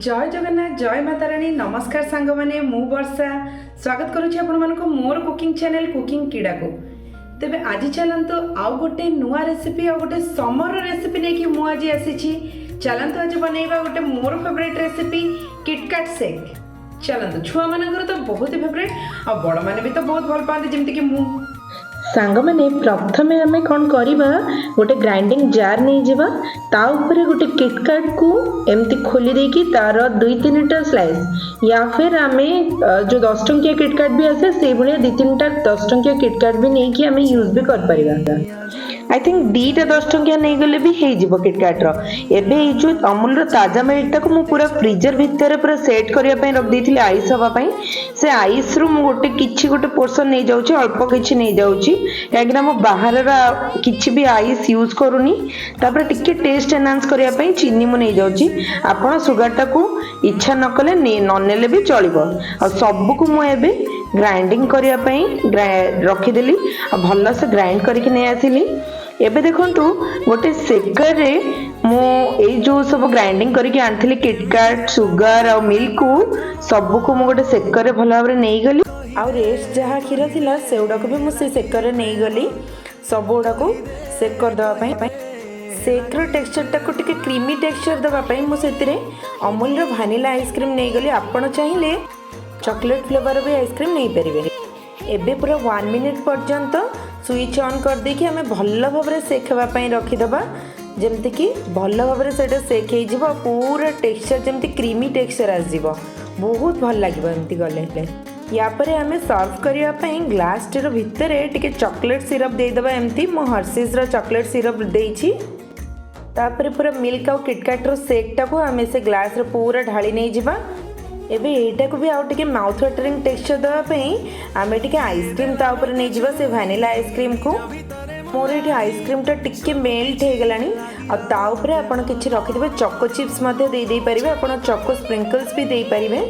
जय जगन्नाथ जय माता रानी नमस्कार सांग मैंने मु वर्षा स्वागत करुच्ची आपको मोर कुकिंग चैनल कुकिंग कीड़ा को। तेबे आज चलतु आउ गोटे नुआ रेसिपी आ गोटे समर रेसिपी नहीं मुझे आसी चलतु आज बनइबा गोटे मोर फेवरेट रेसिपी किटकैट शेक। चलतु छुआ मानकर तो बहुत ही फेवरेट आ बड़ मैंने भी तो बहुत भल पाते जमती कि मु सांग मैंने प्रथमे आम कौन करवा गोटे ग्राइंडिंग जार नहीं जावा ता ऊपर गोटे किटकैट को एमती खोली देकी तार 2-3टा स्लाइस या फिर आम जो 10 टंकिया किटकैट भी आसे से भाया 2-3टा 10 टंकिया किटकैट भी नहीं कि आम यूज भी कर परिबा। आई थिंक 2टा 10 टंकिया नहीं गले भी हो किटकैट एबे जो अमूल ताजा मिल्क टाक मु पूरा फ्रीजर भितर पूरा सेट करने रख देती आइस हवाई से आइस रु मु गोटे किछि गोटे पोर्शन नहीं जाउछि अल्प किछि नहीं जाउछि कहीं मो बाहर किछि भी आइस यूज करूनी तापर टिके टेस्ट एनहांस करने पई चीनी मु नहीं जाउछि आपण सुगर टाकू इच्छा न कले न नेले भी चलिबो आ सब को मु एबे ग्राइंडिंग करने पई रखिदेली भल से ग्राइंड करके नहीं आसिली। एबे देखंतु गोटे सेकर रे मो ए जो सब ग्राइंडिंग करके आनथिली किटकैट सुगर और मिल्क को सब को मो गोटे सेकर रे भल भाबरे नहीं गली आ रेस्ट जहाँ क्षीर थिला सेउडा को भी मु से सेकर रे नहीं गली सब गुडा को सेक कर दवा पई सेकर टेक्सचर टाको टिके क्रीमी टेक्सचर दवा पई मु सेतिरे अमूल रो वैनिला आइसक्रीम नहीं गली आपण चाहिए चॉकलेट फ्लेवर भी आइसक्रीम नहीं पारे। एबे पूरा 1 मिनिट पर्यंत स्विच ऑन कर देकी हमें भल भाव सेक हाँपाई रखीदबा जमती कि भल भाव से सेक हो पूरा टेक्सचर जमती क्रीमी टेक्सचर आसब बहुत भल लगे एमती गले। या पर आम सर्व करने ग्लास टीर भितर टिके चॉकलेट सिरप देदेबा एमती मो हर्सीज रो चॉकलेट सिरप देइछि तापर पूरा मिल्क आउ किटकैट रो शेक टाको आम से ग्लास रे पूरा ढाली नहीं जिबा। एबे एटा को भी आउ टिके माउथ वाटरिंग टेक्सचर दवा पई आमे टिके आइसक्रीम ता ऊपर नहीं जिबा से वैनिला आइसक्रीम को मोर ये आइसक्रीम टा टिके मेल्ट हो गलानी आ ता ऊपर आपण किछि रखिदिबे चोको चिप्स मध्ये दे दे परिबे आपण चोको स्प्रिंकल्स भी दे परिबे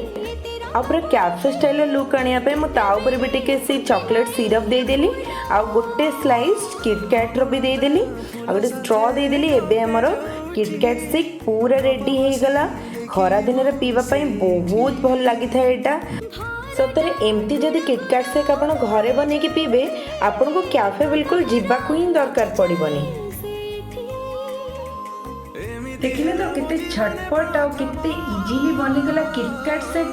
आ पूरा कैफे स्टाइल लुक आनिया पे मु ता ऊपर भी टिके से चॉकलेट सिरप दे देली आ गोटे स्लाइस किटकैट रो भी दे देली आ गोटे स्ट्रॉ दे देली। एबे हमर किटकैट शेक पूरा रेडी हो गला खरा दिन रे पीवा पई बहुत भल लगी था एटा सतरे एमती जदि किटकैट शेक आपण घरे बने के पीबे आपण को कैफे बिल्कुल जीवा को ही दरकार पड़िबनी। देखिले तो कितने झटपट आ कितने इजीली बनी गला किटकैट शेक।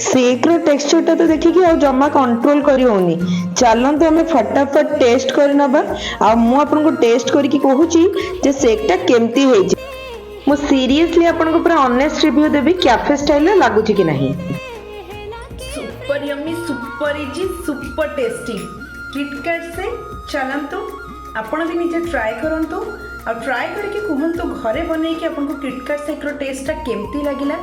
शेक रो टेक्सचर ता तो देखिकी आ जम्मा कंट्रोल करी होनी चलते हमें फटाफट टेस्ट कर नबा आ मु आपन को टेस्ट करके कहूची जे शेक टा केमती होई जे मु सीरियसली आपन को पूरा ऑनेस्ट रिव्यू देबी कैफे स्टाइल लागुची कि नहीं। Super yummy super easy super tasty KitKat shake चलंतु आपण भी निजे ट्राई करंतु और ट्राई करके कहंतु घरे बनै कि आपन को किटकैट शेक रो टेस्ट टा केमती लागिला।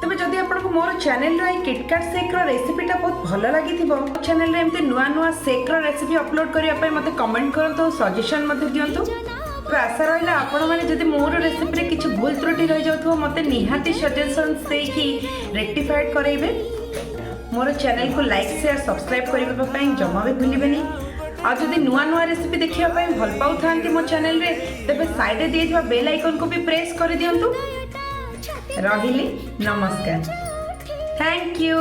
तबे जदि आपको मोर चैनल रे किटकैट शेक रो रेसिपीटा बहुत भल लगी चैनल रे एमती नुआ नुआ शेक रो रेसिपी अपलोड करने मते कमेंट करंतु सजेशन मते दियंतु। तो आशा रहा आपण मैंने जदि मोर रेसिपी रे किछि भूल त्रुटि रह जाउथो मते निहाती सजेशंस देकी रेक्टिफाइड करैबे। मोर चैनल को लाइक शेयर सब्सक्राइब करबा पई जमा भी भूलिबेनी आ जदि नुआ नुआ रेसिपी देखिया पई भल पाउ थांती मो चैनल रे तबे साइड रे दियथवा बेल आइकन को भी प्रेस कर दियंतु। रहिली नमस्कार थैंक यू।